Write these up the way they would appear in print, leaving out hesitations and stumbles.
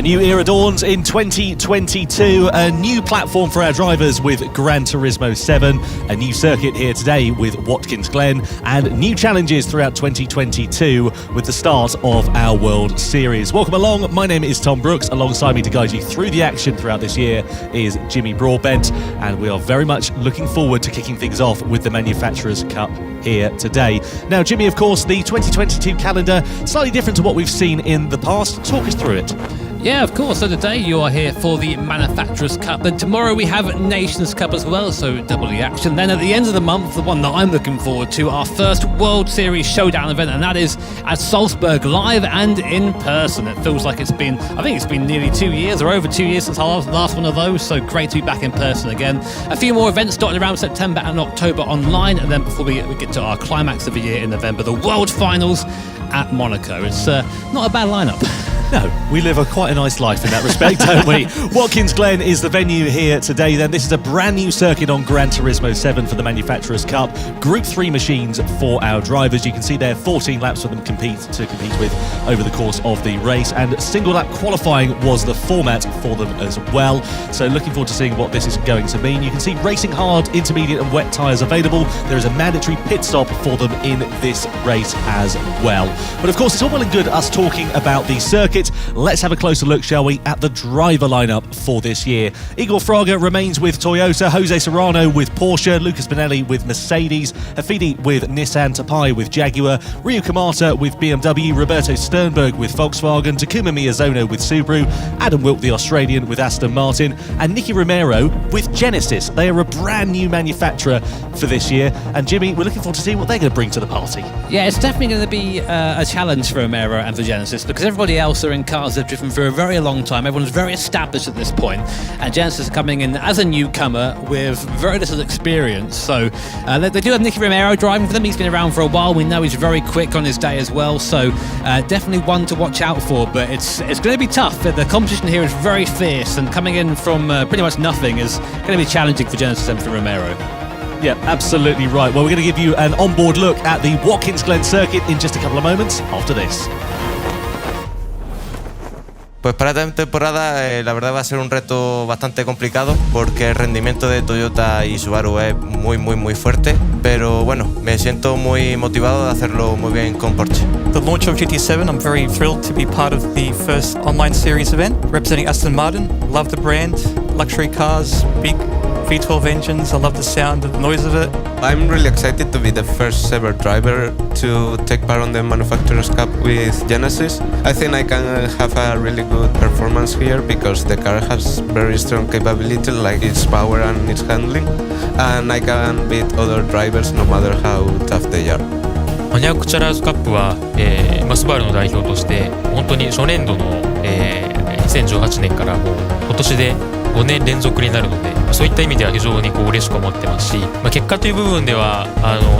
new era dawns in 2022, a new platform for our drivers with Gran Turismo 7, a new circuit here today with Watkins Glen, and new challenges throughout 2022 with the start of our World Series. Welcome along, my name is Tom Brooks. Alongside me to guide you through the action throughout this year is Jimmy Broadbent, and we are very much looking forward to kicking things off with the Manufacturers' Cup here today. Now, Jimmy, of course, the 2022 calendar, slightly different to what we've seen in the past. Talk us through it. Yeah, of course. So today you are here for the Manufacturers' Cup, and tomorrow we have Nations' Cup as well, so double the action. Then at the end of the month, the one that I'm looking forward to, our first World Series Showdown event, and that is at Salzburg, live and in person. It feels like I think it's been nearly 2 years, or over 2 years since our last one of those, so great to be back in person again. A few more events starting around September and October online, and then before we get to our climax of the year in November, the World Finals at Monaco. It's not a bad lineup. No, we live quite a nice life in that respect, don't we? Watkins Glen is the venue here today then. This is a brand new circuit on Gran Turismo 7 for the Manufacturers' Cup. Group 3 machines for our drivers. You can see there 14 laps for them to compete with over the course of the race, and single lap qualifying was the format for them as well. So looking forward to seeing what this is going to mean. You can see racing hard, intermediate and wet tyres available. There is a mandatory pit stop for them in this race as well. But of course, it's all well and good us talking about the circuit. Let's have a closer look, shall we, at the driver lineup for this year. Igor Fraga remains with Toyota, Jose Serrano with Porsche, Lucas Benelli with Mercedes, Hafidi with Nissan, Tapai with Jaguar, Ryu Kamata with BMW, Roberto Sternberg with Volkswagen, Takuma Miyazono with Subaru, Adam Wilk, the Australian, with Aston Martin, and Nicky Romero with Genesis. They are a brand new manufacturer for this year, and Jimmy, we're looking forward to seeing what they're going to bring to the party. Yeah, it's definitely going to be a challenge for Romero and for Genesis, because everybody else are in cars they've driven for a very long time. Everyone's very established at this point, and Genesis is coming in as a newcomer with very little experience. So they do have Nicky Romero driving for them. He's been around for a while. We know he's very quick on his day as well, so definitely one to watch out for, but it's going to be tough. The competition here is very fierce, and coming in from pretty much nothing is going to be challenging for Genesis and for Romero. Yeah, absolutely right. Well, we're going to give you an onboard look at the Watkins Glen circuit in just a couple of moments after this. Pues para esta temporada la verdad va a ser un reto bastante complicado porque el rendimiento de Toyota y Subaru es muy fuerte, pero bueno, me siento muy motivado de hacerlo muy bien con Porsche. The launch of GT7, I'm very thrilled to be part of the first online series event representing Aston Martin. Love the brand, luxury cars, big V12 engines, I love the sound, the noise of it. I'm really excited to be the first ever driver to take part on the Manufacturers' Cup with Genesis. I think I can have a really good performance here because the car has very strong capability, like its power and its handling, and I can beat other drivers no matter how tough they are. マニュアクチャラーズカップは、スバルの代表として本当に初年度の、2018年からもう今年で5年連続になるので、そういった意味では非常に嬉しく思ってますし、結果という部分では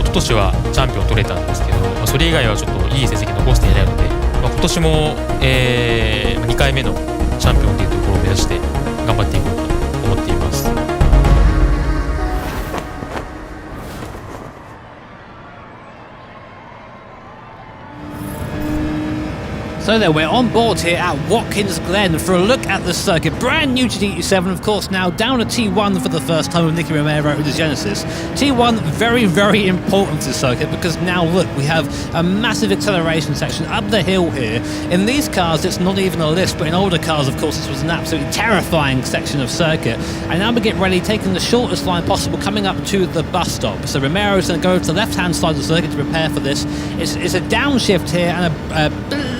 一昨年はチャンピオン取れたんですけど、それ以外はちょっといい成績残していないので、今年も、2回目のチャンピオンというところを目指して頑張っていこうと思っています。So there, we're on board here at Watkins Glen for a look at the circuit. Brand new to GT7, of course, now down to T1 for the first time with Nicky Romero with the Genesis. T1, very important to the circuit because now, look, we have a massive acceleration section up the hill here. In these cars, it's not even a lift, but in older cars, of course, this was an absolutely terrifying section of circuit. And now we get ready, taking the shortest line possible, coming up to the bus stop. So Romero's going to go to the left-hand side of the circuit to prepare for this. It's a downshift here and a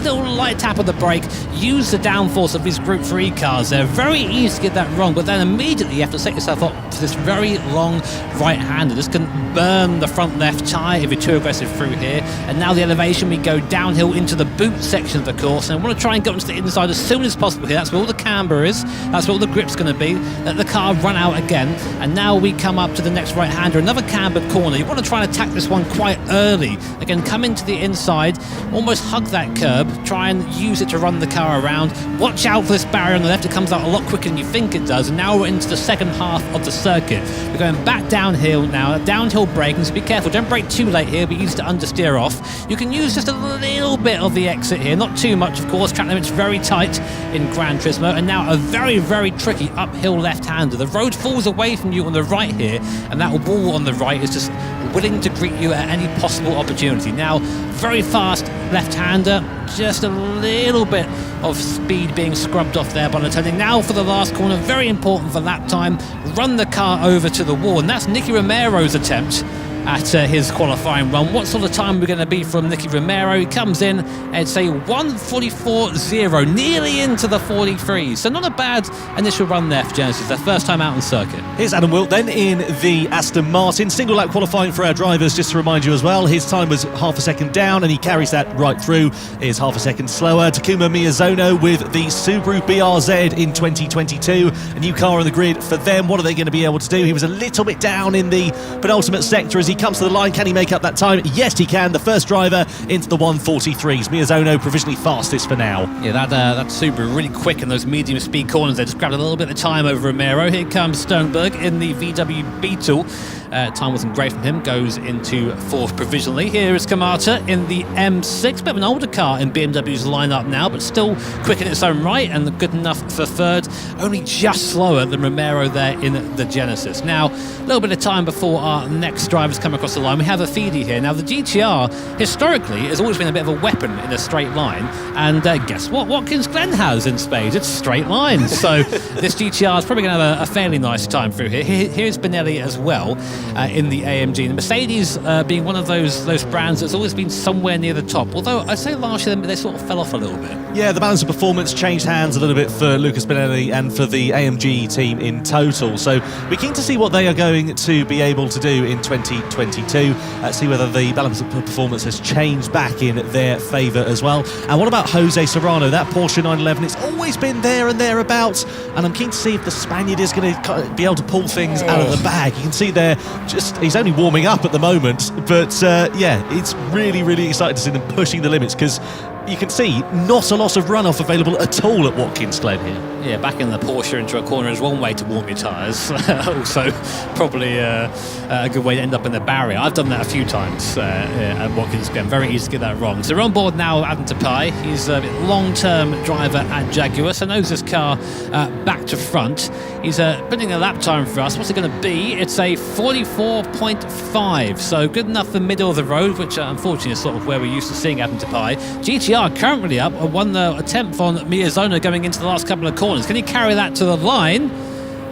little light tap of the brake. Use the downforce of these Group 3 cars. They're very easy to get that wrong, but then immediately you have to set yourself up for this very long right-hander. This can burn the front left tyre if you're too aggressive through here. And now the elevation, we go downhill into the boot section of the course, and I want to try and get onto the inside as soon as possible here. That's where all the camber is. That's where all the grip's going to be. Let the car run out again, and now we come up to the next right-hander, another cambered corner. You want to try and attack this one quite early. Again, come into the inside, almost hug that curb, try try and use it to run the car around. Watch out for this barrier on the left. It comes out a lot quicker than you think it does. And now we're into the second half of the circuit. We're going back downhill now, downhill braking, so be careful. Don't brake too late here, but use it to understeer off. You can use just a little bit of the exit here, not too much, of course. Track limit's very tight in Gran Turismo, and now a very, very tricky uphill left-hander. The road falls away from you on the right here, and that wall on the right is just willing to greet you at any possible opportunity. Now, very fast left-hander, just a little bit of speed being scrubbed off there by the turning. Now for the last corner, very important for lap time, run the car over to the wall, and that's Nicky Romero's attempt at his qualifying run. What sort of time are we going to be from Nicky Romero? He comes in at, say, 1:44.0, nearly into the 43. So not a bad initial run there for Genesis, their first time out on circuit. Here's Adam Wilk then in the Aston Martin. Single lap qualifying for our drivers, just to remind you as well. His time was half a second down, and he carries that right through. Is half a second slower. Takuma Miyazono with the Subaru BRZ in 2022. A new car on the grid for them. What are they going to be able to do? He was a little bit down in the penultimate sector as he comes to the line. Can he make up that time? Yes, he can. The first driver into the 1:43s. Miyazono provisionally fastest for now. Yeah, that Subaru really quick in those medium speed corners. They just grabbed a little bit of time over Romero. Here comes Sternberg in the VW Beetle. Time wasn't great from him, goes into fourth provisionally. Here is Kamata in the M6, bit of an older car in BMW's lineup now, but still quick in its own right and good enough for third. Only just slower than Romero there in the Genesis. Now, a little bit of time before our next drivers come across the line. We have a Feedy here. Now, the GTR, historically, has always been a bit of a weapon in a straight line, and guess what Watkins Glen has in spades? It's straight lines. So this GTR is probably going to have a fairly nice time through here. Here's Benelli as well. In the AMG. The Mercedes being one of those brands that's always been somewhere near the top, although I'd say last year they sort of fell off a little bit. Yeah, the balance of performance changed hands a little bit for Lucas Benelli and for the AMG team in total, so we're keen to see what they are going to be able to do in 2022, see whether the balance of performance has changed back in their favour as well. And what about Jose Serrano? That Porsche 911, it's always been there and thereabouts, and I'm keen to see if the Spaniard is going to be able to pull things out of the bag. You can see there, he's only warming up at the moment, but yeah, it's really, really exciting to see them pushing the limits, because you can see not a lot of runoff available at all at Watkins Glen here. Yeah, backing the Porsche into a corner is one way to warm your tyres. Also, probably a good way to end up in the barrier. I've done that a few times at Watkins Glen. Very easy to get that wrong. So we're on board now, Adam Tapai. He's a long-term driver at Jaguar, so knows this car back to front. He's putting a lap time for us. What's it going to be? It's a 44.5, so good enough for middle of the road, which unfortunately is sort of where we're used to seeing Adam Tapai. GTR currently up, won the attempt on Miyazono going into the last couple of corners. Can he carry that to the line?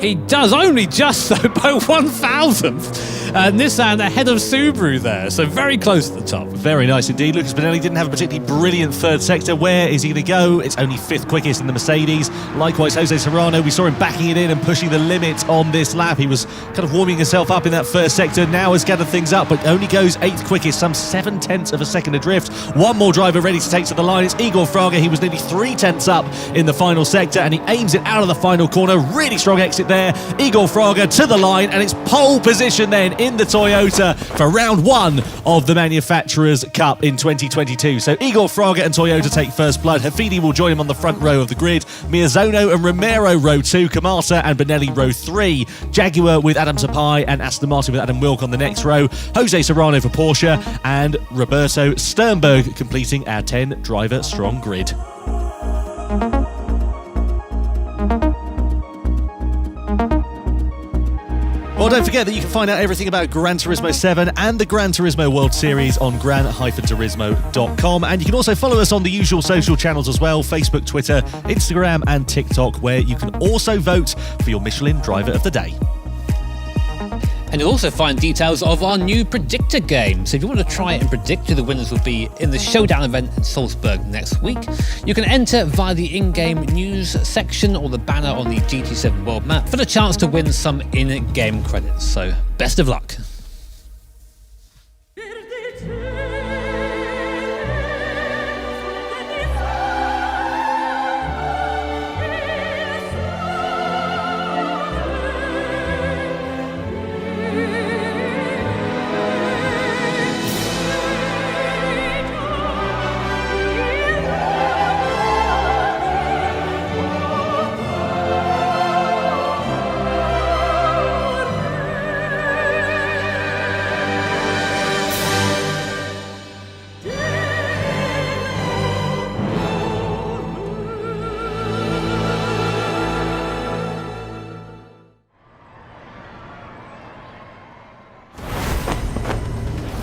He does, only just so, by 1,000th. Nissan ahead of Subaru there, so very close to the top. Very nice indeed. Lucas Benelli didn't have a particularly brilliant third sector. Where is he going to go? It's only fifth quickest in the Mercedes. Likewise, Jose Serrano, we saw him backing it in and pushing the limit on this lap. He was kind of warming himself up in that first sector, now has gathered things up, but only goes eighth quickest, some 0.7 of a second adrift. One more driver ready to take to the line. It's Igor Fraga. He was nearly 0.3 up in the final sector, and he aims it out of the final corner. Really strong exit there. Igor Fraga to the line, and it's pole position then in the Toyota for round one of the Manufacturers' Cup in 2022. So Igor Fraga and Toyota take first blood. Hafidi will join him on the front row of the grid. Miyazono and Romero row 2. Kamata and Benelli row 3. Jaguar with Adam Tapai and Aston Martin with Adam Wilk on the next row. Jose Serrano for Porsche and Roberto Sternberg completing our 10-driver strong grid. Well, don't forget that you can find out everything about Gran Turismo 7 and the Gran Turismo World Series on gran-turismo.com. And you can also follow us on the usual social channels as well, Facebook, Twitter, Instagram and TikTok, where you can also vote for your Michelin Driver of the Day. And you'll also find details of our new predictor game. So if you want to try and predict who the winners will be in the showdown event in Salzburg next week, you can enter via the in-game news section or the banner on the GT7 world map for the chance to win some in-game credits. So best of luck.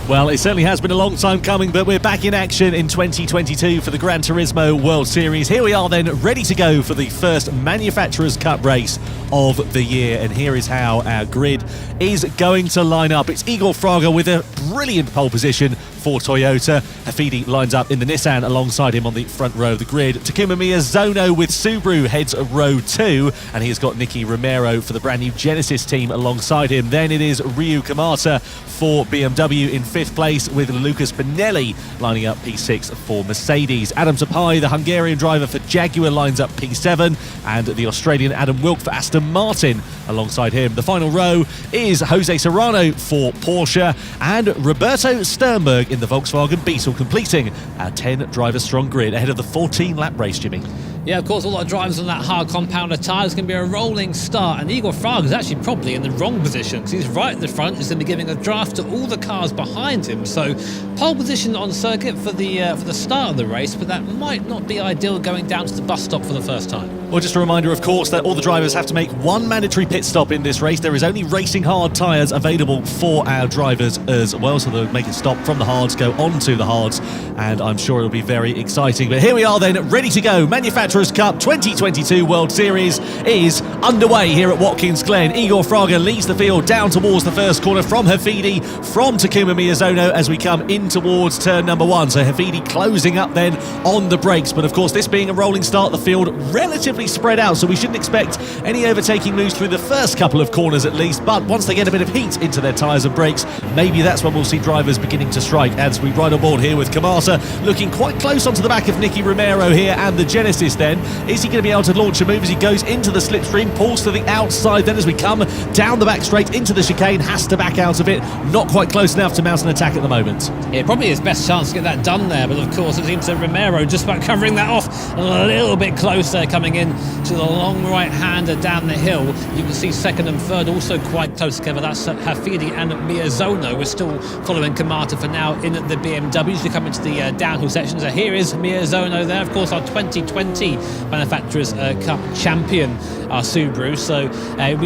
Well, it certainly has been a long time coming, but we're back in action in 2022 for the Gran Turismo World Series. Here we are then, ready to go for the first Manufacturers' Cup race of the year. And here is how our grid is going to line up. It's Igor Fraga with a brilliant pole position for Toyota. Hafidi lines up in the Nissan alongside him on the front row of the grid. Takuma Miyazono with Subaru heads row 2, and he's got Nicky Romero for the brand new Genesis team alongside him. Then it is Ryu Kamata for BMW in 5th place, with Lucas Benelli lining up P6 for Mercedes. Adam Tapai, the Hungarian driver for Jaguar, lines up P7, and the Australian Adam Wilk for Aston Martin alongside him. The final row is Jose Serrano for Porsche and Roberto Sternberg in the Volkswagen Beetle, completing our 10-driver strong grid ahead of the 14-lap race, Jimmy. Yeah, of course, a lot of drivers on that hard compounder tyre. It's going to be a rolling start, and Igor Fraga is actually probably in the wrong position because he's right at the front. He's going to be giving a draft to all the cars behind him. So, pole position on circuit for the start of the race, but that might not be ideal going down to the bus stop for the first time. Well, just a reminder, of course, that all the drivers have to make one mandatory pit stop in this race. There is only racing hard tyres available for our drivers as well, so they'll make a stop from the hards, go on to the hards, and I'm sure it'll be very exciting. But here we are then, ready to go. Manufacturers' Cup 2022 World Series is underway here at Watkins Glen. Igor Fraga leads the field down towards the first corner from Hafidi, from Takuma Miyazono as we come in towards turn number 1. So Hafidi closing up then on the brakes, but of course this being a rolling start, the field relatively spread out, so we shouldn't expect any overtaking moves through the first couple of corners at least, but once they get a bit of heat into their tyres and brakes, maybe that's when we'll see drivers beginning to strike as we ride on board here with Kamata looking quite close onto the back of Nicky Romero here and the Genesis then. Is he going to be able to launch a move as he goes into the slipstream, pulls to the outside then as we come down the back straight into the chicane, has to back out of it, not quite close enough to mount an attack at the moment. Yeah, probably his best chance to get that done there, but of course it seems that Romero just about covering that off, a little bit closer coming in to the long right-hander down the hill. You can see second and third also quite close together. That's Hafidi and Miyazono. We're still following Kamata for now in the BMWs. We come into the downhill section. So here is Miyazono there, of course, our 2020 Manufacturers Cup champion, our Subaru. So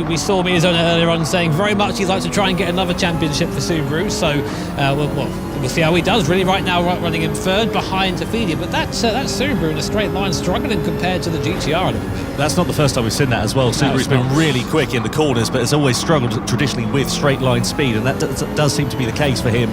we saw Miyazono earlier on saying very much he'd like to try and get another championship for Subaru. So we'll see how he does. Really, right now, running in third behind Hafidi. But that Subaru in a straight line, struggling compared to the GTR a little bit. That's not the first time we've seen that as well. Subaru's been really quick in the corners, but has always struggled traditionally with straight line speed, and that does seem to be the case for him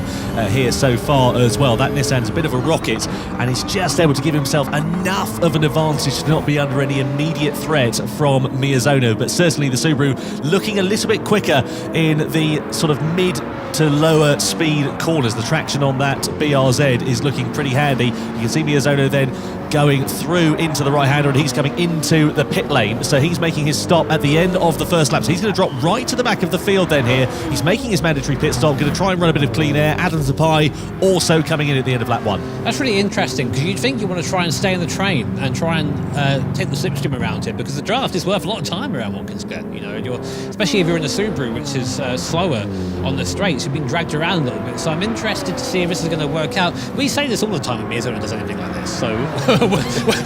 here so far as well. That Nissan's a bit of a rocket, and he's just able to give himself enough of an advantage to not be under any immediate threat from Miyazono, but certainly the Subaru looking a little bit quicker in the sort of mid to lower speed corners. The traction on that BRZ is looking pretty handy. You can see Miyazono then going through into the right-hander, and he's coming into the pit lane, so he's making his stop at the end of the first lap. So he's going to drop right to the back of the field then here. He's making his mandatory pit stop, going to try and run a bit of clean air. Adam Tapai also coming in at the end of lap 1. That's really interesting, because you'd think you want to try and stay in the train and try and take the slipstream around it, because the draft is worth a lot of time around Watkins Glen, you know, especially if you're in the Subaru, which is slower on the straights. You've been dragged around a little bit, so I'm interested to see if this is going to work out. We say this all the time when Miyazono does anything like this, so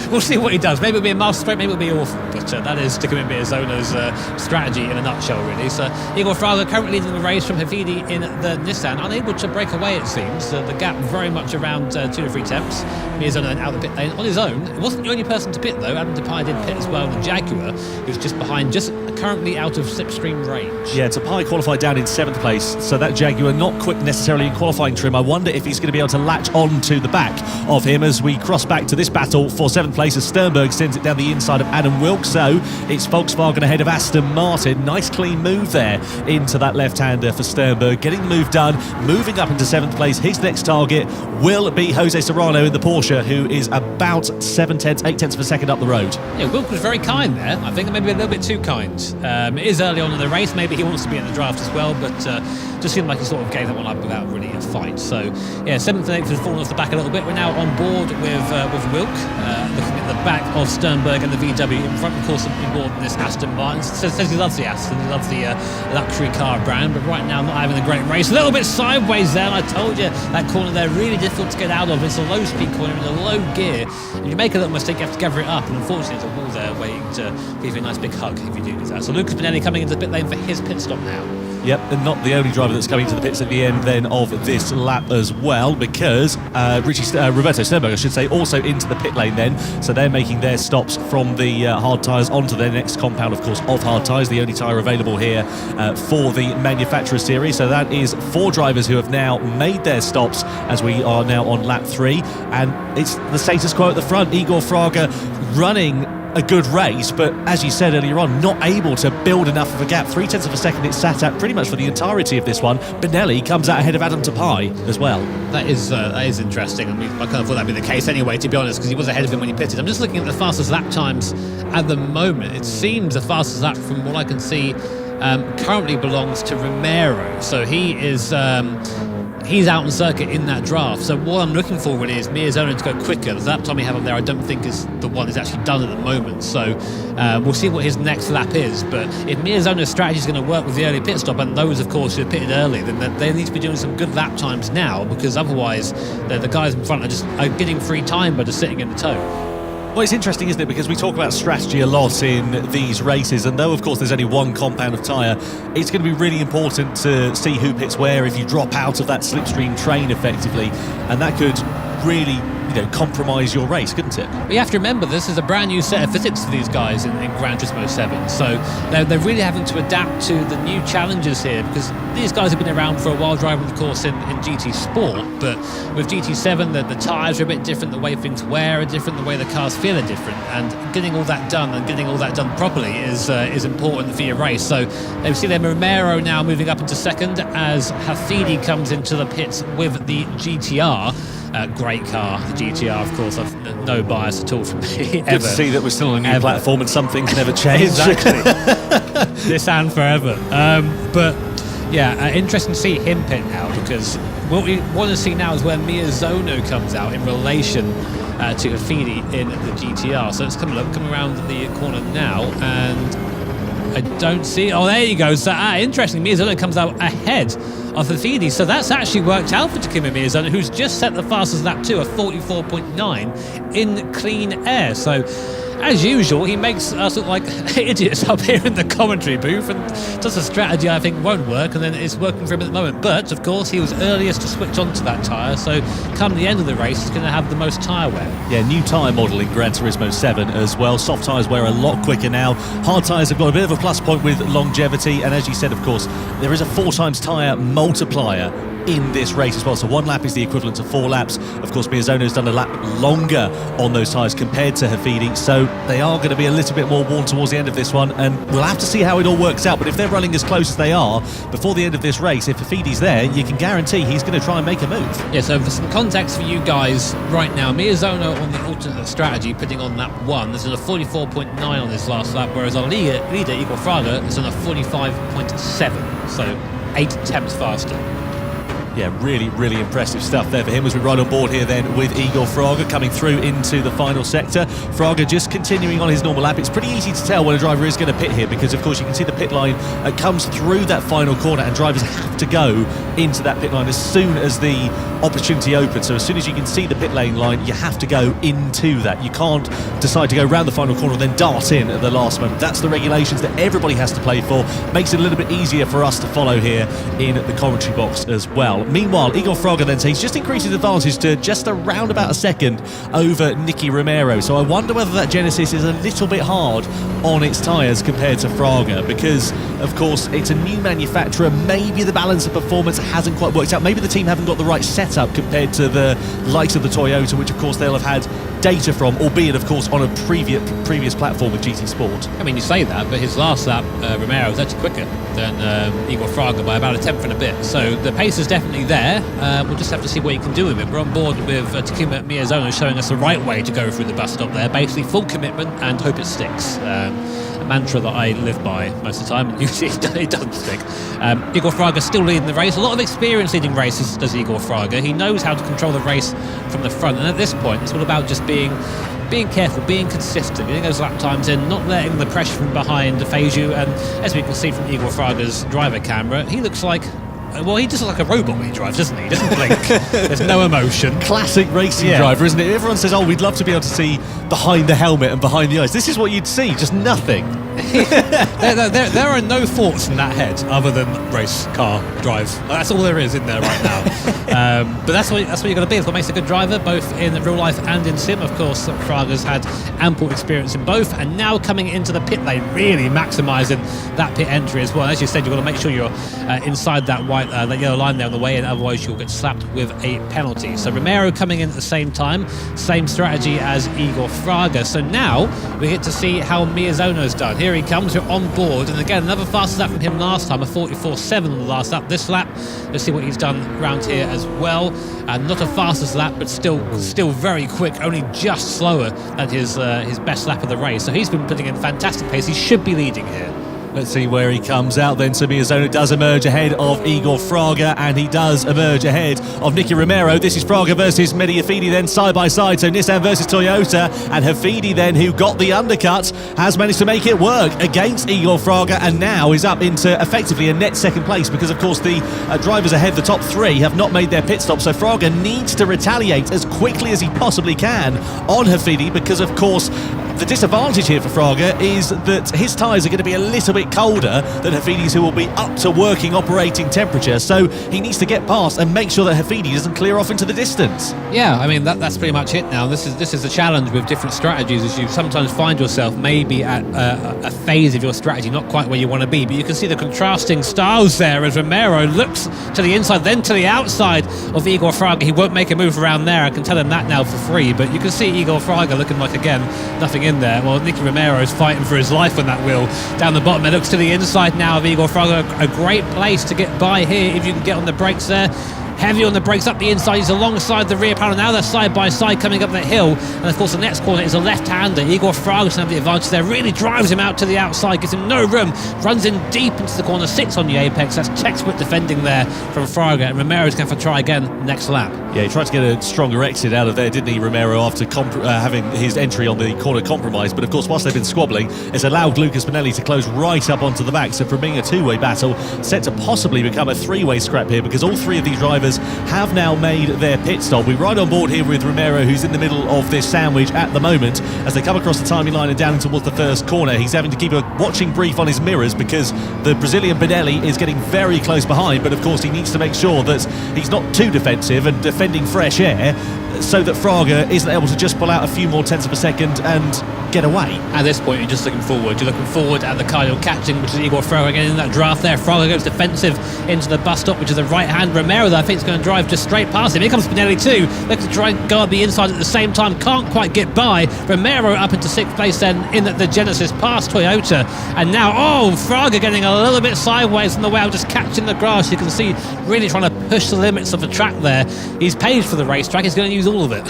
we'll see what he does. Maybe it'll be a master straight, maybe it'll be awful, but that is Takuma Miyazono's strategy in a nutshell, really. So Igor Fraga currently leading the race from Hafidi in the Nissan, unable to break away, it seems. The gap very much around 2 to 3 tenths. Miyazono then out the pit lane on his own. It wasn't the only person to pit, though. Adam Tapai did pit as well. The Jaguar, who's just behind, just currently out of slipstream range. Yeah, Tapai qualified down in 7th place, so that Jaguar not quick necessarily in qualifying trim. I wonder if he's going to be able to latch on to the back of him as we cross back to this battle for 7th place, as Sternberg sends it down the inside of Adam Wilk. So it's Volkswagen ahead of Aston Martin. Nice clean move there into that left-hander for Sternberg, getting the move done, moving up into 7th place. His next target will be Jose Serrano in the Porsche, who is about 8 tenths of a second up the road. Yeah, Wilk was very kind there. I think maybe a little bit too kind. It is early on in the race. Maybe he wants to be in the draft as well, but just seemed like he sort of gave that one up without really a fight. So yeah, 7th and 8th has fallen off the back a little bit. We're now on board with Wilk, looking at the back of Sternberg and the VW in front, of course, on board this Aston Martin. Says he loves the Aston, he loves the luxury car brand, but right now not having a great race. A little bit sideways there, and I told you that corner there really difficult to get out of. It's a low speed corner in a low gear. If you make a little mistake, you have to gather it up, and unfortunately there's a wall there waiting to give you a nice big hug if you do that. So Lucas Benelli coming into the pit lane for his pit stop now. Yep, and not the only driver that's coming to the pits at the end then of this lap as well, because Roberto Sternberg, I should say, also into the pit lane then. So they're making their stops from the hard tyres onto their next compound, of course, of hard tyres, the only tyre available here for the manufacturer series. So that is 4 drivers who have now made their stops as we are now on lap 3. And it's the status quo at the front. Igor Fraga running a good race, but as you said earlier on, not able to build enough of a gap. 0.3 of a second it's sat at pretty much for the entirety of this one. Benelli comes out ahead of Adam Tapai as well. That is interesting. I mean, I kind of thought that'd be the case anyway, to be honest, because he was ahead of him when he pitted. I'm just looking at the fastest lap times at the moment. It seems the fastest lap, from what I can see, currently belongs to Romero. So he is he's out on circuit in that draft. So what I'm looking for really is Miyazona to go quicker. The lap time we have up there I don't think is the one that's actually done at the moment. So we'll see what his next lap is. But if Miyazona's strategy is going to work with the early pit stop, and those of course who have pitted early, then they need to be doing some good lap times now, because otherwise the guys in front are getting free time by just sitting in the tow. Well, it's interesting, isn't it? Because we talk about strategy a lot in these races, and though, of course, there's only one compound of tyre, it's going to be really important to see who pits where if you drop out of that slipstream train effectively, and that could really, compromise your race, couldn't it? But you have to remember, this is a brand new set of physics for these guys in Gran Turismo 7, so they're really having to adapt to the new challenges here, because these guys have been around for a while driving, of course, in GT Sport, but with GT7 the tyres are a bit different, the way things wear are different, the way the cars feel are different, and getting all that done and getting all that done properly is important for your race. So they see them Romero now moving up into second as Hafidi comes into the pits with the GTR. Great car, the GTR, of course. I've no bias at all from me. Good to see that we're still on a new platform and some things never change. Exactly. This and forever. But yeah, interesting to see him pit now, because what we want to see now is where Miyazono comes out in relation to Hafidi in the GTR. So it's coming around the corner now, and I don't see. Oh, there you go. So interesting. Miyazono comes out ahead of Hafidi. So that's actually worked out for Takuma Miyazono, who's just set the fastest lap too, a 44.9 in clean air. So as usual, he makes us look like idiots up here in the commentary booth, and does a strategy I think won't work, and then it's working for him at the moment. But of course, he was earliest to switch onto that tyre, so come the end of the race, he's going to have the most tyre wear. Yeah, new tyre model in Gran Turismo 7 as well. Soft tyres wear a lot quicker now. Hard tyres have got a bit of a plus point with longevity, and as you said, of course, there is a 4 times tyre multiplier in this race as well. So 1 lap is the equivalent to 4 laps. Of course, Miyazono's done a lap longer on those tyres compared to Hafidi, so they are going to be a little bit more worn towards the end of this one, and we'll have to see how it all works out. But if they're running as close as they are before the end of this race, if Hafidi's there, you can guarantee he's going to try and make a move. Yeah, so for some context for you guys right now, Miyazono on the alternate strategy, putting on lap 1, there's on a 44.9 on this last lap, whereas our leader Igor Fraga, is on a 45.7, so 8 tenths faster. Yeah, really, really impressive stuff there for him as we ride on board here then with Igor Fraga coming through into the final sector. Fraga just continuing on his normal lap. It's pretty easy to tell when a driver is going to pit here, because of course you can see the pit line comes through that final corner, and drivers have to go into that pit line as soon as the opportunity opens. So as soon as you can see the pit lane line, you have to go into that. You can't decide to go around the final corner and then dart in at the last moment. That's the regulations that everybody has to play for. Makes it a little bit easier for us to follow here in the commentary box as well. Meanwhile, Igor Fraga then says he's just increased his advantage to just around about a second over Nicky Romero. So I wonder whether that Genesis is a little bit hard on its tyres compared to Fraga, because of course it's a new manufacturer. Maybe the balance of performance hasn't quite worked out. Maybe the team haven't got the right setup compared to the likes of the Toyota, which of course they'll have had data from, albeit of course on a previous platform with GT Sport. I mean, you say that, but his last lap, Romero, was actually quicker than Igor Fraga by about a tenth and a bit. So the pace is definitely there. We'll just have to see what he can do with it. We're on board with Takuma Miyazono showing us the right way to go through the bus stop there. Basically full commitment and hope it sticks. A mantra that I live by most of the time, and usually it doesn't stick. Igor Fraga still leading the race. A lot of experience leading races does Igor Fraga. He knows how to control the race from the front, and at this point it's all about just being careful, being consistent, getting those lap times in, not letting the pressure from behind phase you. And as we can see from Igor Fraga's driver camera, he looks like, well, he just looks like a robot when he drives, doesn't he? He doesn't blink. There's no emotion. Classic racing driver, isn't it? Everyone says, oh, we'd love to be able to see behind the helmet and behind the eyes. This is what you'd see, just nothing. There are no thoughts in that head other than race car drive. That's all there is in there right now. But that's what you're going to be. It's what makes a good driver, both in real life and in sim. Of course, Fraga's had ample experience in both, and now coming into the pit lane, really maximising that pit entry as well. As you said, you've got to make sure you're inside that that yellow line there on the way in, otherwise you'll get slapped with a penalty. So Romero coming in at the same time, same strategy as Igor Fraga. So now we get to see how Miyazono's done. Here he comes, we're on board, and again another fastest lap from him last time, a 44.7 on the last lap. This lap, let's see what he's done around here as well. Not a fastest lap, but still very quick, only just slower than his best lap of the race. So he's been putting in fantastic pace. He should be leading here. Let's see where he comes out then. So Miyazono does emerge ahead of Igor Fraga, and he does emerge ahead of Nicky Romero. This is Fraga versus Mehdi Hafidi then side by side. So Nissan versus Toyota, and Hafidi then, who got the undercut, has managed to make it work against Igor Fraga, and now is up into effectively a net second place, because of course the drivers ahead, the top three, have not made their pit stop. So Fraga needs to retaliate as quickly as he possibly can on Hafidi, because of course the disadvantage here for Fraga is that his tyres are going to be a little bit colder than Hafidi's, who will be up to working operating temperature. So he needs to get past and make sure that Hafidi doesn't clear off into the distance. Yeah, I mean that's pretty much it now. This is the challenge with different strategies, is you sometimes find yourself maybe at a phase of your strategy not quite where you want to be, but you can see the contrasting styles there as Romero looks to the inside, then to the outside of Igor Fraga. He won't make a move around there, I can tell him that now for free, but you can see Igor Fraga looking like, again, nothing in there. Well, Nicky Romero is fighting for his life on that wheel down the bottom. It looks to the inside now of Igor Fraga. A great place to get by here if you can get on the brakes there. Heavy on the brakes up the inside. He's alongside the rear panel. Now they're side by side coming up that hill. And of course the next corner is a left-hander. Igor Fraga has the advantage there. Really drives him out to the outside. Gives him no room. Runs in deep into the corner. Sits on the apex. That's textbook defending there from Fraga. And Romero's going to have to try again next lap. Yeah, he tried to get a stronger exit out of there, didn't he, Romero, after having his entry on the corner compromised. But of course, whilst they've been squabbling, it's allowed Lucas Bonelli to close right up onto the back. So from being a two-way battle, set to possibly become a three-way scrap here, because all three of these drivers have now made their pit stop. We're right on board here with Romero, who's in the middle of this sandwich at the moment. As they come across the timing line and down towards the first corner, he's having to keep a watching brief on his mirrors, because the Brazilian Bonelli is getting very close behind. But of course, he needs to make sure that he's not too defensive and defending fresh air, so that Fraga isn't able to just pull out a few more tenths of a second and get away. At this point, you're just looking forward. You're looking forward at the car you're catching, which is Igor Fraga again in that draft there. Fraga goes defensive into the bus stop, which is the right hand. Romero, though, I think is going to drive just straight past him. Here comes Bonelli too. Looks to try and guard the inside at the same time. Can't quite get by. Romero up into sixth place then in the Genesis past Toyota. And now, Fraga getting a little bit sideways on the way out, just catching the grass. You can see really trying to push the limits of the track there. He's paid for the racetrack. He's going to use all of it.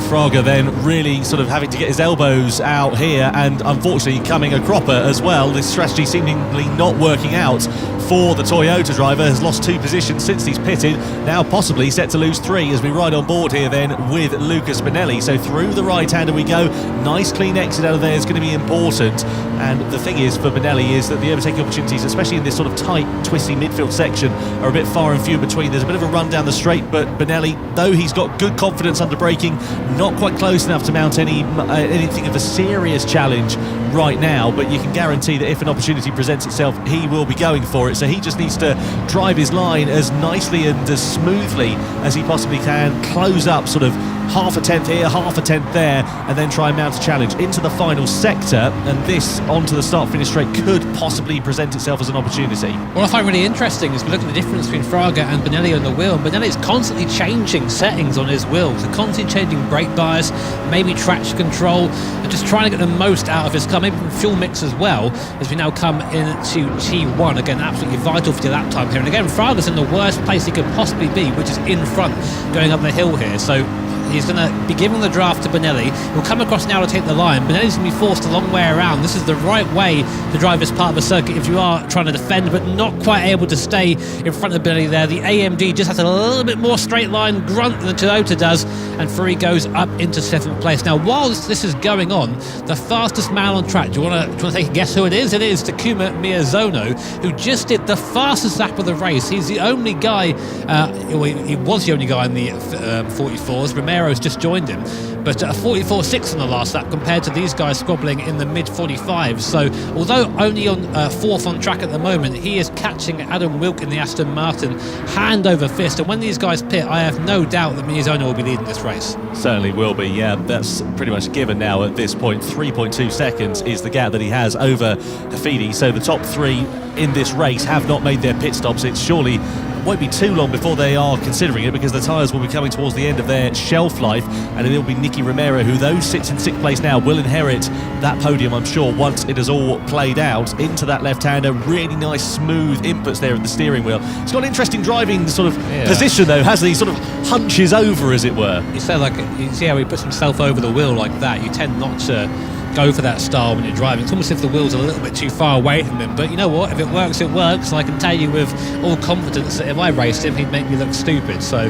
Fraga then really sort of having to get his elbows out here, and unfortunately coming a cropper as well. This strategy seemingly not working out for the Toyota driver. Has lost 2 positions since he's pitted, now possibly set to lose 3 as we ride on board here then with Lucas Bonelli. So through the right-hander we go. Nice clean exit out of there is going to be important. And the thing is for Bonelli is that the overtaking opportunities, especially in this sort of tight, twisty midfield section, are a bit far and few between. There's a bit of a run down the straight, but Bonelli, though he's got good confidence under braking, not quite close enough to mount anything of a serious challenge right now. But you can guarantee that if an opportunity presents itself, he will be going for it. So he just needs to drive his line as nicely and as smoothly as he possibly can, close up sort of half a tenth here, half a tenth there, and then try and mount a challenge into the final sector. And this onto the start-finish straight could possibly present itself as an opportunity. What I find really interesting is we look at the difference between Fraga and Bonelli on the wheel. Bonelli's constantly changing settings on his wheels, so constantly changing brake bias, maybe traction control, and just trying to get the most out of his car, maybe from fuel mix as well, as we now come into T1. Again, absolutely vital for your lap time here. And again, Fraga's in the worst place he could possibly be, which is in front, going up the hill here. So he's going to be giving the draft to Bonelli. He'll come across now to take the line. Bonelli's going to be forced a long way around. This is the right way to drive this part of the circuit if you are trying to defend, but not quite able to stay in front of Bonelli there. The AMD just has a little bit more straight line grunt than the Toyota does, and Furry goes up into 7th place. Now, while this is going on, the fastest man on track, do you want to take a guess who it is? It is Takuma Miyazono, who just did the fastest lap of the race. He's the only guy, he was the only guy in the 44s. Romero Romero's just joined him, but a 44.6 on the last lap compared to these guys squabbling in the mid-45s. So although only on fourth on track at the moment, he is catching Adam Wilk in the Aston Martin hand over fist, and when these guys pit, I have no doubt that Miyazaki will be leading this race. Certainly will be, yeah. That's pretty much given now at this point. 3.2 seconds is the gap that he has over Hafidi. So the top three in this race have not made their pit stops. It surely won't be too long before they are considering it, because the tyres will be coming towards the end of their shelf life, and it'll be Nicky Romero, who though sits in 6th place now, will inherit that podium, I'm sure, once it has all played out. Into that left-hander, really nice smooth inputs there at the steering wheel. He's got an interesting driving sort of position though, hasn't he? Sort of hunches over, as it were. You say, like, you see how he puts himself over the wheel like that. You tend not to go for that style when you're driving. It's almost as if the wheels are a little bit too far away from him, but you know what, if it works, it works. And I can tell you with all confidence that if I raced him, he'd make me look stupid. So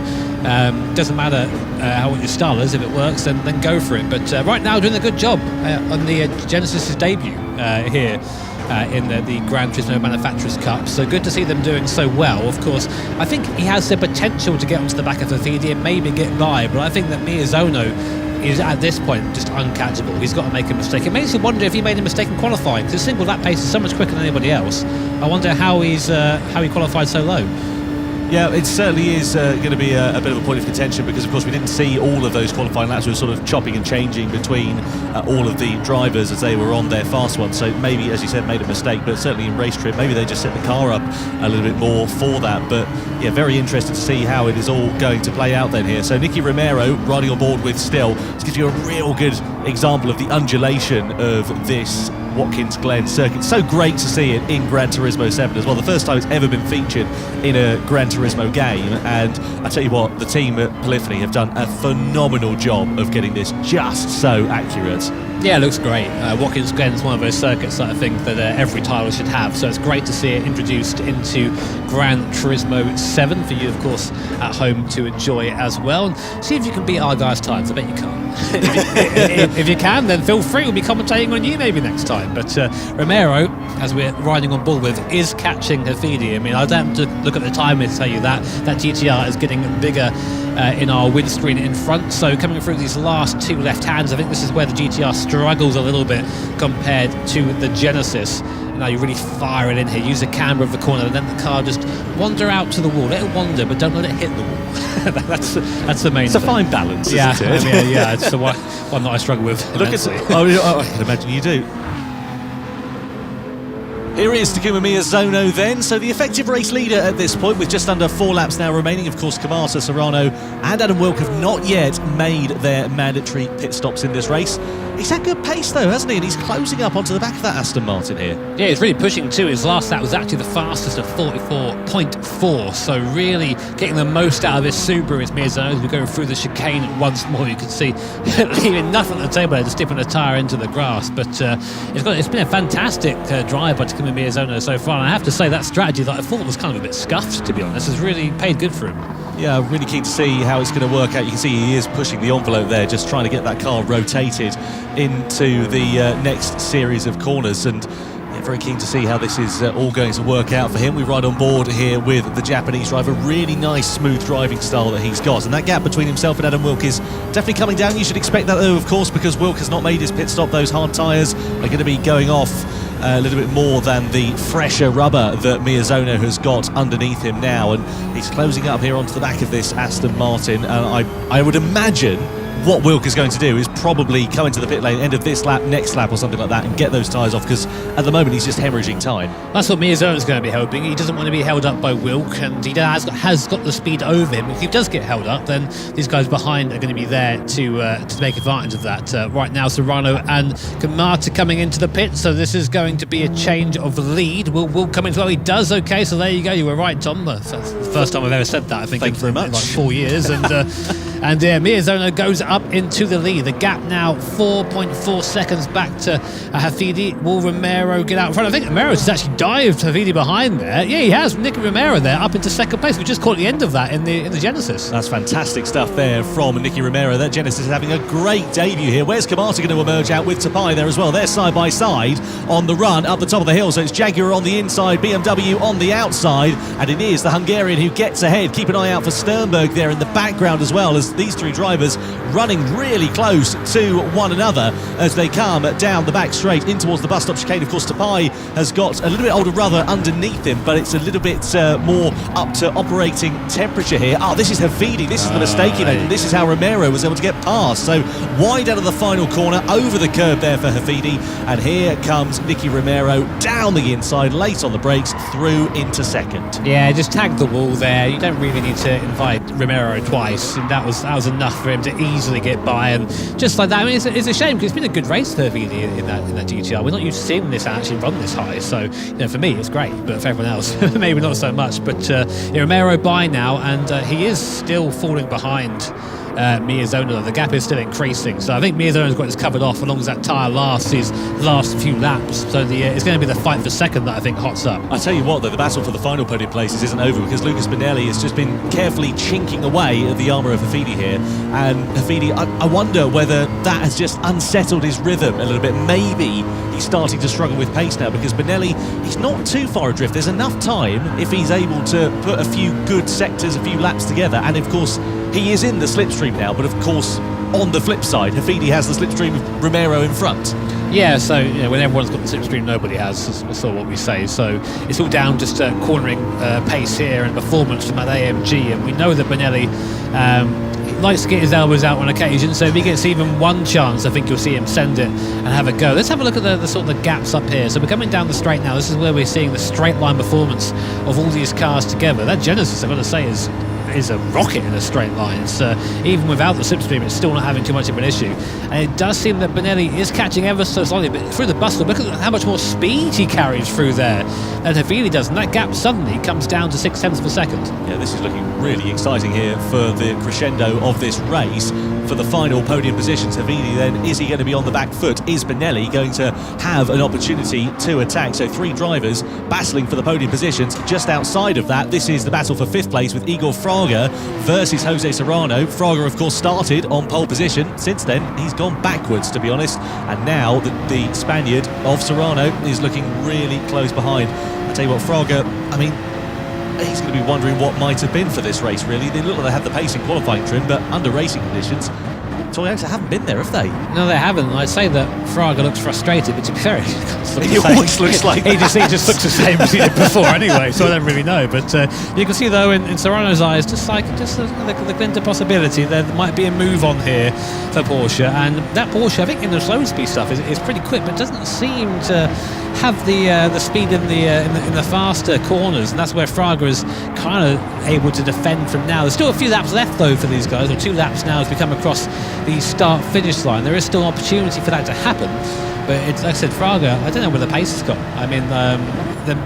doesn't matter what your style is. If it works, then go for it. But right now doing a good job on the Genesis's debut here in the Gran Turismo Manufacturers Cup. So good to see them doing so well. Of course, I think he has the potential to get onto the back of Fafidi and maybe get by, but I think that Miyazono is at this point just uncatchable. He's got to make a mistake. It makes you wonder if he made a mistake in qualifying, because a single lap pace is so much quicker than anybody else. I wonder how he qualified so low. Yeah, it certainly is going to be a bit of a point of contention, because of course we didn't see all of those qualifying laps. We were sort of chopping and changing between all of the drivers as they were on their fast ones. So maybe, as you said, made a mistake, but certainly in race trip, maybe they just set the car up a little bit more for that. But yeah, very interested to see how it is all going to play out then here. So Nicky Romero riding on board with Still. This gives you a real good example of the undulation of this Watkins Glen circuit. So great to see it in Gran Turismo 7 as well. The first time it's ever been featured in a Gran Turismo game, and I tell you what, the team at Polyphony have done a phenomenal job of getting this just so accurate. Yeah, it looks great. Watkins Glen is one of those circuits that I think that every title should have, so it's great to see it introduced into Gran Turismo 7 for you, of course, at home to enjoy as well. And see if you can beat our guys' times. I bet you can't. if you can, then feel free. We'll be commentating on you maybe next time. But Romero, as we're riding on board with, is catching Hafidi. I mean, I don't have to look at the timer to tell you that GTR is getting bigger in our windscreen in front. So coming through these last two left hands, I think this is where the GTR struggles a little bit compared to the Genesis. Now you really fire it in here, use the camber of the corner, and let the car just wander out to the wall. Let it wander, but don't let it hit the wall. that's the main thing. It's a fine balance, isn't it? I mean, yeah, it's the one that I struggle with. Look at it. Oh, I can imagine you do. Here is Takuma Miyazono then, so the effective race leader at this point, with just under 4 laps now remaining. Of course, Kamasa, Serrano and Adam Wilk have not yet made their mandatory pit stops in this race. He's had good pace though, hasn't he? And he's closing up onto the back of that Aston Martin here. Yeah, he's really pushing too. His last lap was actually the fastest at 44.4, so really getting the most out of this Subaru is Miyazono as we go through the chicane once more. You can see leaving nothing at the table there, just dipping a tyre into the grass. But it's been a fantastic drive by Takuma Miyazono so far, and I have to say that strategy that I thought was kind of a bit scuffed, to be honest, has really paid good for him. Yeah, I'm really keen to see how it's going to work out. You can see he is pushing the envelope there, just trying to get that car rotated into the next series of corners, and yeah, very keen to see how this is all going to work out for him. We ride on board here with the Japanese driver. Really nice, smooth driving style that he's got, and that gap between himself and Adam Wilk is definitely coming down. You should expect that though, of course, because Wilk has not made his pit stop. Those hard tyres are going to be going off a little bit more than the fresher rubber that Miyazono has got underneath him now, and he's closing up here onto the back of this Aston Martin. And I would imagine what Wilk is going to do is probably come into the pit lane end of this lap, next lap or something like that, and get those tyres off, because at the moment he's just hemorrhaging time. That's what Miyazono's going to be hoping. He doesn't want to be held up by Wilk, and he has got the speed over him. If he does get held up, then these guys behind are going to be there to make advantage of that. Right now, Serrano and Kamata coming into the pit, so this is going to be a change of lead. Will come in as well. He does. Okay, so there you go. You were right, Tom. That's the first time I've ever said that, I think. Thank you very much. In like 4 years. And Miyazono goes up into the lead. The gap now 4.4 seconds back to Hafidi. Will Romero get out in front? I think Romero's actually dived Hafidi behind there. Yeah, he has. Nicky Romero there up into second place. We just caught the end of that in the Genesis. That's fantastic stuff there from Nicky Romero. That Genesis is having a great debut here. Where's Kamata going to emerge out with Tapai there as well? They're side by side on the run up the top of the hill. So it's Jaguar on the inside, BMW on the outside, and it is the Hungarian who gets ahead. Keep an eye out for Sternberg there in the background as well, as these three drivers running really close to one another as they come down the back straight in towards the bus stop chicane. Of course, Tapai has got a little bit older brother underneath him, but it's a little bit more up to operating temperature here. This is Hafidi. This is the mistake he made, and this is how Romero was able to get past. So wide out of the final corner, over the curb there for Hafidi, and here comes Nicky Romero down the inside, late on the brakes, through into second. Yeah, just tagged the wall there. You don't really need to invite Romero twice, and that was enough for him to easily get by. And just like that, I mean, it's a shame because it's been a good race for Hafidi in that GTR. We're not used to seeing this actually run this high, so for me it's great, but for everyone else maybe not so much. But Romero by now, and he is still falling behind Miyazona. The gap is still increasing, so I think Miyazona's got this covered off as long as that tyre lasts his last few laps. So it's going to be the fight for second that I think hots up. I tell you what though, the battle for the final podium places isn't over, because Lucas Benelli has just been carefully chinking away at the armour of Hafidi here, and Hafidi, I wonder whether that has just unsettled his rhythm a little bit. Maybe he's starting to struggle with pace now, because Benelli, he's not too far adrift. There's enough time if he's able to put a few good sectors, a few laps together, and of course he is in the slipstream now, but of course on the flip side, Hafidi has the slipstream of Romero in front. Yeah, so when everyone's got the slipstream, nobody has. That's sort of what we say. So it's all down just cornering pace here and performance from that AMG, and we know that Benelli likes to get his elbows out on occasion, so if he gets even one chance, I think you'll see him send it and have a go. Let's have a look at the sort of the gaps up here. So we're coming down the straight now. This is where we're seeing the straight line performance of all these cars together. That Genesis, I've got to say, is a rocket in a straight line. It's, even without the slipstream, it's still not having too much of an issue. And it does seem that Benelli is catching ever so slightly, but through the bus stop, look at how much more speed he carries through there than Hafidi does, and that gap suddenly comes down to 0.6 of a second. Yeah, this is looking really exciting here for the crescendo of this race. For the final podium positions, Hafidi then, is he going to be on the back foot? Is Benelli going to have an opportunity to attack? So three drivers battling for the podium positions. Just outside of that, this is the battle for fifth place with Igor Fraga versus Jose Serrano. Fraga, of course, started on pole position. Since then, he's gone backwards, to be honest. And now the Spaniard of Serrano is looking really close behind. I tell you what, Fraga, I mean, he's going to be wondering what might have been for this race, really. They look like they had the pace in qualifying trim, but under racing conditions, Toyota haven't been there, have they? No, they haven't. I'd say that Fraga looks frustrated, but to be fair, he always looks like he just looks the same as he did before anyway, so I don't really know. But you can see, though, in Serrano's eyes, the glint of possibility, there might be a move on here for Porsche. And that Porsche, I think, in the slow speed stuff is pretty quick, but doesn't seem to have the speed in the faster corners, and that's where Fraga is kind of able to defend from now. There's still a few laps left, though, for these guys, or 2 laps now as we come across the start-finish line. There is still opportunity for that to happen, but it's, like I said, Fraga, I don't know where the pace has gone. I mean,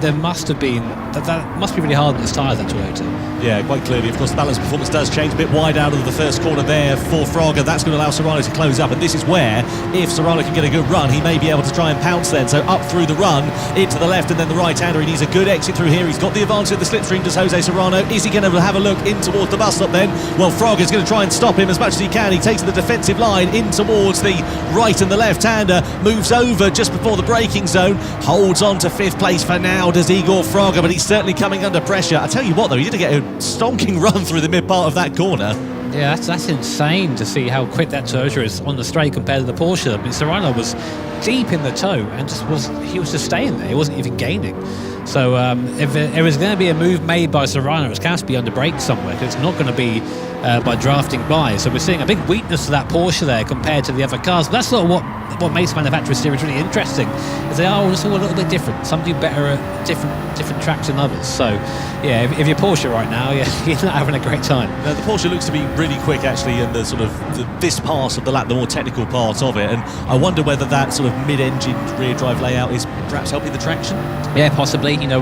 there must have been, that must be really hard on his tyres, that Toyota. Yeah, quite clearly. Of course, the balance performance does change a bit wide out of the first corner there for Fraga. That's going to allow Serrano to close up, and this is where, if Serrano can get a good run, he may be able to try and pounce then. So up through the run, into the left, and then the right-hander. He needs a good exit through here. He's got the advantage of the slipstream, does Jose Serrano. Is he going to have a look in towards the bus stop then? Well, Fraga's going to try and stop him as much as he can. He takes the defensive line in towards the right, and the left-hander moves over just before the braking zone, holds on to 5th place for now, does Igor Fraga, but he's certainly coming under pressure. I tell you what, though, he did get a stonking run through the mid part of that corner. Yeah, that's insane to see how quick that Toyota is on the straight compared to the Porsche. I mean, Serrano was deep in the toe and he was just staying there. He wasn't even gaining. So if there is going to be a move made by Serrano, it's going to be under brake somewhere, because it's not going to be by drafting by. So we're seeing a big weakness to that Porsche there compared to the other cars. But that's sort of what makes manufacturer series really interesting, is they are just all a little bit different. Some do better at different tracks than others. So yeah, if you're Porsche right now, you're not having a great time. Now, the Porsche looks to be really quick actually in the sort of this part of the lap, the more technical part of it, and I wonder whether that sort of mid-engine rear drive layout is perhaps helping the traction. Yeah, possibly. You know,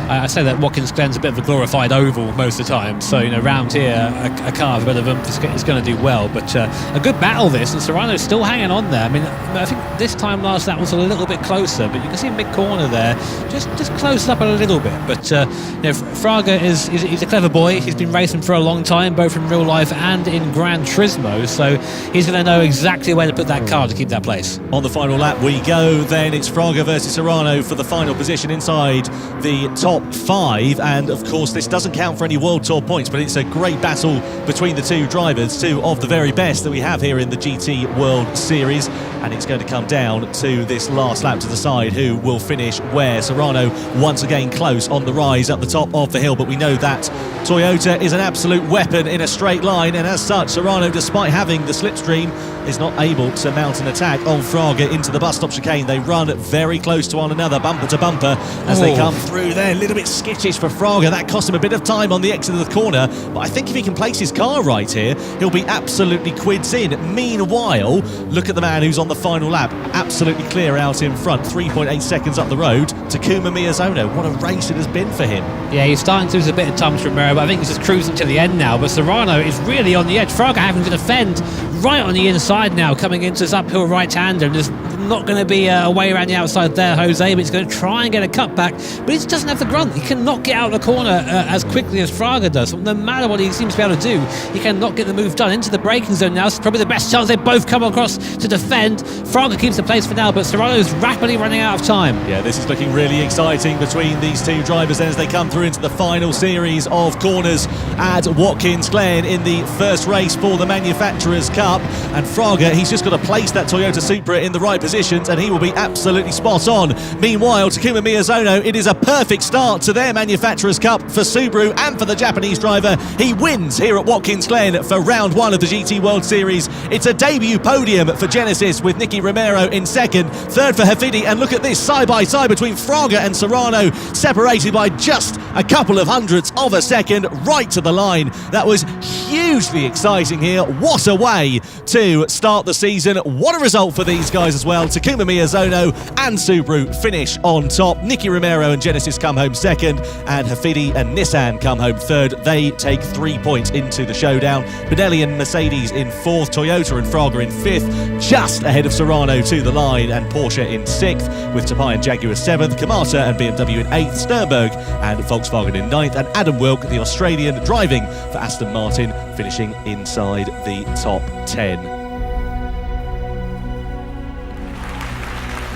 I say that Watkins Glen's a bit of a glorified oval most of the time, so round here a car with a bit of oomph is going to do well. But a good battle this, and Serrano's still hanging on there. I mean, I think this time last that was a little bit closer, but you can see mid corner there, just closed up a little bit. But Fraga he's a clever boy. He's been racing for a long time, both in real life and in Gran Turismo, so he's going to know exactly where to put that car to keep that place. On the final lap we go, then it's Fraga versus Serrano for the final position inside the top 5, and of course this doesn't count for any World Tour points, but it's a great battle between the two drivers, two of the very best that we have here in the GT World Series, and it's going to come down to this last lap to decide who will finish where. Serrano once again close on the rise up the top of the hill, but we know that Toyota is an absolute weapon in a straight line, and as such Serrano, despite having the slipstream, is not able to mount an attack on Fraga into the bus stop chicane. They run very close to one another, bumper to bumper, as they come through there. A little bit skittish for Fraga. That cost him a bit of time on the exit of the corner, but I think if he can place his car right here, he'll be absolutely quids in. Meanwhile, look at the man who's on the final lap, absolutely clear out in front, 3.8 seconds up the road, Takuma Miyazono. What a race it has been for him. Yeah, he's starting to lose a bit of time to Romero, but I think he's just cruising to the end now. But Serrano is really on the edge. Fraga having to defend right on the inside now, coming into this uphill right-hander, and there's not going to be a way around the outside there, Jose, but he's going to try and get a cutback, but he just doesn't have the grunt. He cannot get out of the corner as quickly as Fraga does. No matter what he seems to be able to do, he cannot get the move done into the braking zone now. It's probably the best chance they both come across to defend. Fraga keeps the place for now, but Serrano's rapidly running out of time. Yeah, this is looking really exciting between these two drivers then as they come through into the final series of corners at Watkins Glen in the first race for the Manufacturers' Cup. And Fraga, he's just got to place that Toyota Supra in the right positions and he will be absolutely spot on. Meanwhile, Takuma Miyazono, it is a perfect start to their Manufacturers' Cup for Subaru and for the Japanese driver. He wins here at Watkins Glen for round 1 of the GT World Series. It's a debut podium for Genesis with Nicky Romero in second, third for Hafidi, and look at this, side by side between Fraga and Serrano, separated by just a couple of hundredths of a second, right to the line. That was hugely exciting here. What a way to start the season. What a result for these guys as well. Takuma Miyazono and Subaru finish on top. Nicky Romero and Genesis come home second, and Hafidi and Nissan come home third. They take 3 points into the showdown. Benelli and Mercedes in fourth, Toyota and Fraga in fifth, just ahead of Serrano to the line, and Porsche in sixth, with Tapai and Jaguar seventh, Kamata and BMW in eighth, Sternberg and Volkswagen in ninth, and Adam Wilk, the Australian, driving for Aston Martin, finishing inside the top 10.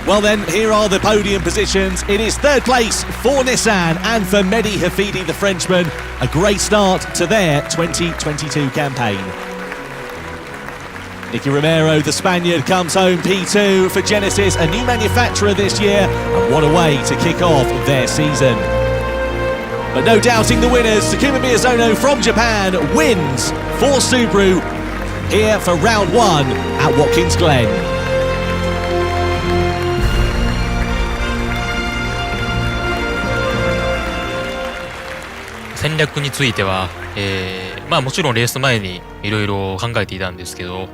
Well then, here are the podium positions. It is third place for Nissan and for Mehdi Hafidi, the Frenchman. A great start to their 2022 campaign. Nicky Romero, the Spaniard, comes home P2 for Genesis, a new manufacturer this year, and what a way to kick off their season. But no doubting the winners, Takuma Miyazono from Japan wins for Subaru here for round 1 at Watkins Glen. 戦略については、もちろんレース前にいろいろ考えていたんですけど、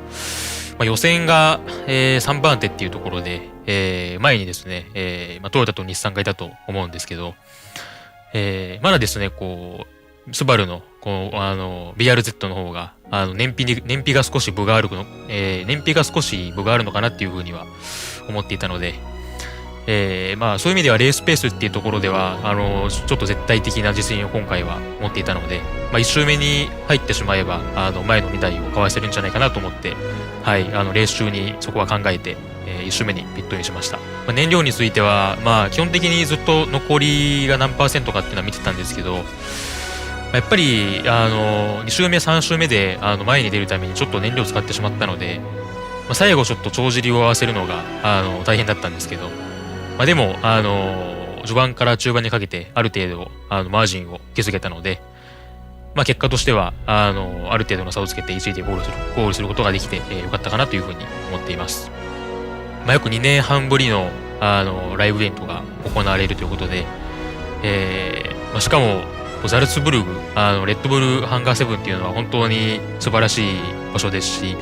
予選が、3番手っていうところで、前にですね、トヨタと日産がいたと思うんですけど、まだですね、スバルのBRZ の方が燃費が少し分があるの、かなっていうふうには思っていたので、そういう意味ではレースペースっていうところではちょっと絶対的な自信を今回は持っていたので、1周目に入ってしまえば前の2台をかわせるんじゃないかなと思って、レース中にそこは考えて、1周目にピットインしました。燃料については、基本的にずっと残りが何%かっていうのは見てたんですけど、やっぱり2周目3周目で前に出るためにちょっと燃料を使ってしまったので、最後ちょっと帳尻を合わせるのが大変だったんですけど、でも序盤から中盤にかけてある程度マージンを築けたので、結果としてはある程度の差をつけて1位でゴールすることができて、よかったかなというふうに思っています。約2年半ぶりのライブイベントが行われるということで、しかもザルツブルグレッドブルハンガーセブンっていうのは本当に素晴らしい場所ですし、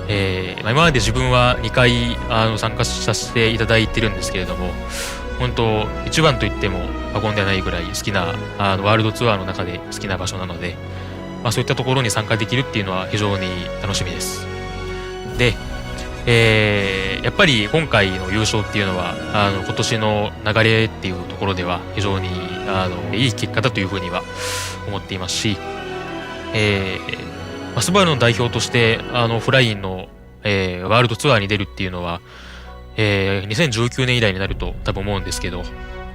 今まで自分は2回参加させていただいてるんですけれども、本当一番と言っても過言ではないぐらい好きなワールドツアーの中で好きな場所なので、そういったところに参加できるっていうのは非常に楽しみです。で、やっぱり今回の優勝っていうのは今年の流れっていうところでは非常にいい結果だというふうには思っていますし、スバルの代表としてフラインの、ワールドツアーに出るっていうのは、2019年以来になると多分思うんですけど、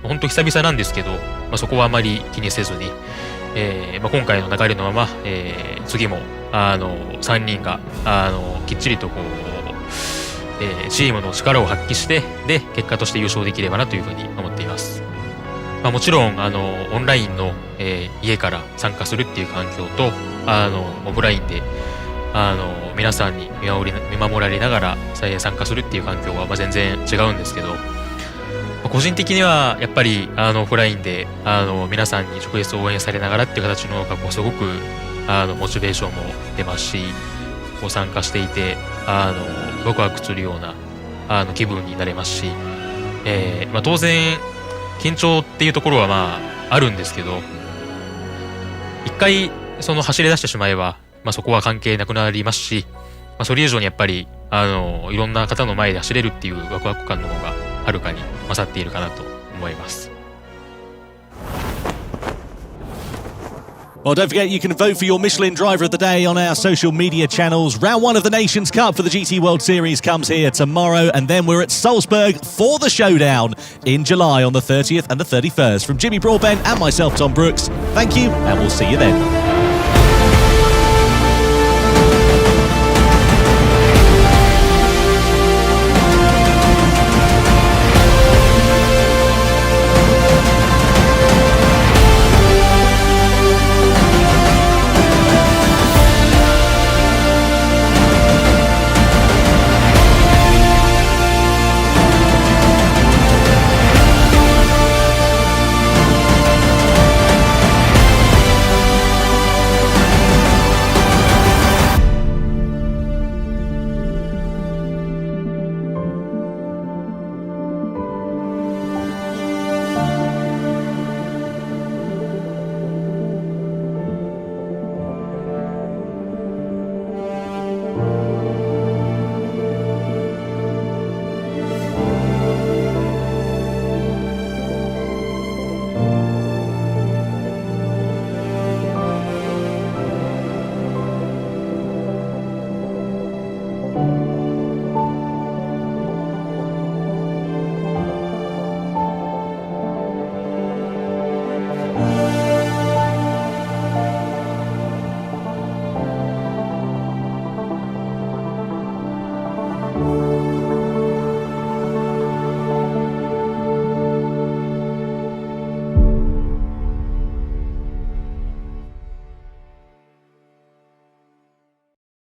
本当久々なんですけど、そこはあまり気にせずに、今回の流れのまま、次も3人がきっちりとこう、チームの力を発揮してで結果として優勝できればなというふうに思っています。もちろんオンラインの、家から参加するっていう環境とオフラインで皆さんに見守られながら参加するっていう環境は全然違うんですけど、個人的にはやっぱりオフラインで皆さんに直接応援されながらっていう形の方がすごくモチベーションも出ますし、こう参加していてワクワクするような気分になれますし、当然緊張っていうところはあるんですけど、一回その走り出してしまえば、そこは関係なくなりますし、それ以上にやっぱりいろんな方の前で走れるっていうワクワク感の方がはるかに勝っているかなと思います。Well, don't forget you can vote for your Michelin Driver of the Day on our social media channels. Round 1 of the Nations Cup for the GT World Series comes here tomorrow, and then we're at Salzburg for the showdown in July on the 30th and the 31st. From Jimmy Broadbent and myself, Tom Brooks, thank you, and we'll see you then.